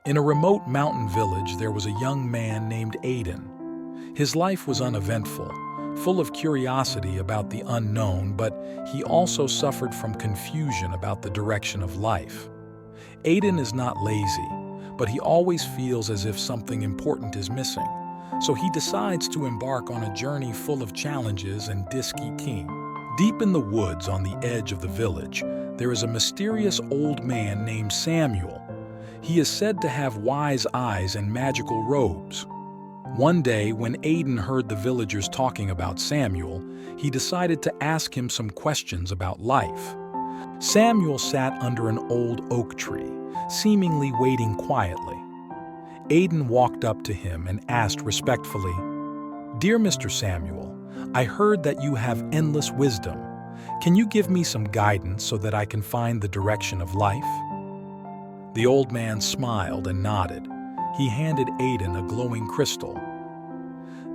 In a remote mountain village, there was a young man named Aiden. His life was uneventful, full of curiosity about the unknown, but he also suffered from confusion about the direction of life. Aiden is not lazy, but he always feels as if something important is missing. So he decides to embark on a journey full of challenges and disky. Deep in the woods on the edge of the village, there is a mysterious old man named Samuel. He is said to have wise eyes and magical robes. One day, when Aiden heard the villagers talking about Samuel, he decided to ask him some questions about life. Samuel sat under an old oak tree, seemingly waiting quietly. Aiden walked up to him and asked respectfully, "Dear Mr. Samuel, I heard that you have endless wisdom. Can you give me some guidance so that I can find the direction of life?" The old man smiled and nodded. He handed Aiden a glowing crystal.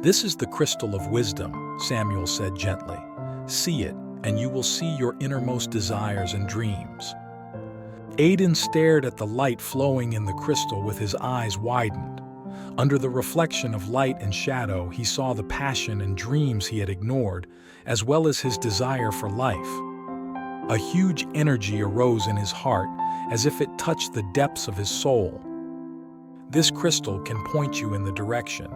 "This is the crystal of wisdom," Samuel said gently. "See it, and you will see your innermost desires and dreams." Aiden stared at the light flowing in the crystal with his eyes widened. Under the reflection of light and shadow, he saw the passion and dreams he had ignored, as well as his desire for life. A huge energy arose in his heart, as if it touched the depths of his soul. This crystal can point you in the direction,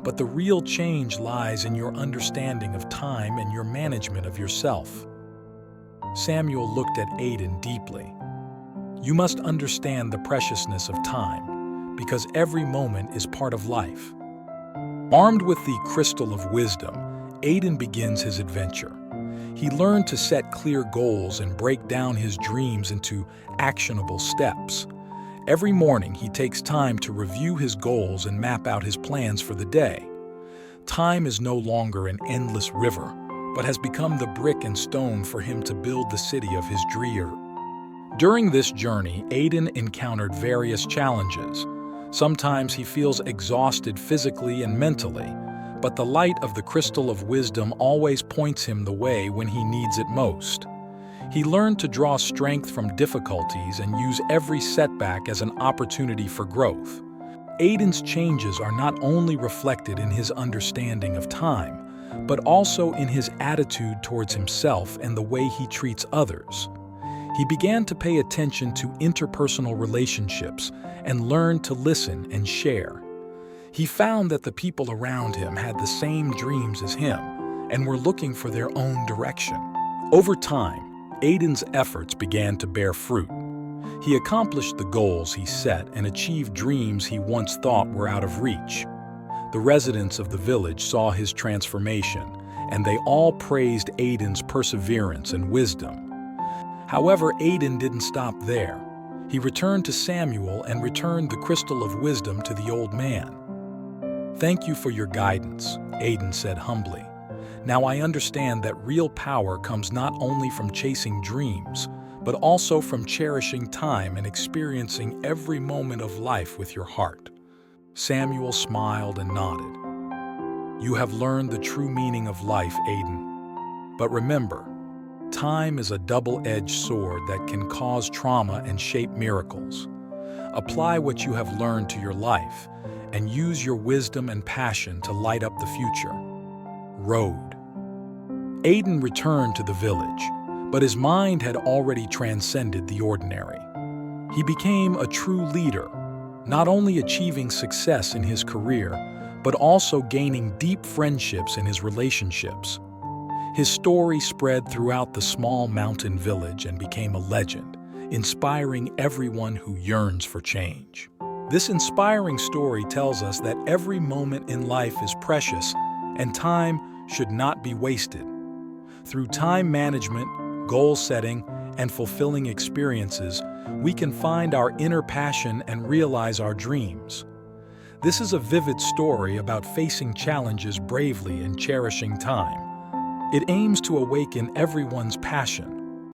but the real change lies in your understanding of time and your management of yourself. Samuel looked at Aiden deeply. "You must understand the preciousness of time, because every moment is part of life." Armed with the crystal of wisdom, Aiden begins his adventure. He learned to set clear goals and break down his dreams into actionable steps. Every morning, he takes time to review his goals and map out his plans for the day. Time is no longer an endless river, but has become the brick and stone for him to build the city of his dream. During this journey, Aiden encountered various challenges. Sometimes he feels exhausted physically and mentally, but the light of the crystal of wisdom always points him the way when he needs it most. He learned to draw strength from difficulties and use every setback as an opportunity for growth. Aiden's changes are not only reflected in his understanding of time, but also in his attitude towards himself and the way he treats others. He began to pay attention to interpersonal relationships and learned to listen and share. He found that the people around him had the same dreams as him and were looking for their own direction. Over time, Aiden's efforts began to bear fruit. He accomplished the goals he set and achieved dreams he once thought were out of reach. The residents of the village saw his transformation, and they all praised Aiden's perseverance and wisdom. However, Aiden didn't stop there. He returned to Samuel and returned the crystal of wisdom to the old man. "Thank you for your guidance," Aiden said humbly. "Now I understand that real power comes not only from chasing dreams, but also from cherishing time and experiencing every moment of life with your heart." Samuel smiled and nodded. "You have learned the true meaning of life, Aiden. But remember, time is a double-edged sword that can cause trauma and shape miracles. Apply what you have learned to your life and use your wisdom and passion to light up the future." Road. Aiden returned to the village, but his mind had already transcended the ordinary. He became a true leader, not only achieving success in his career, but also gaining deep friendships in his relationships. His story spread throughout the small mountain village and became a legend, inspiring everyone who yearns for change. This inspiring story tells us that every moment in life is precious and time should not be wasted. Through time management, goal setting, and fulfilling experiences, we can find our inner passion and realize our dreams. This is a vivid story about facing challenges bravely and cherishing time. It aims to awaken everyone's passion,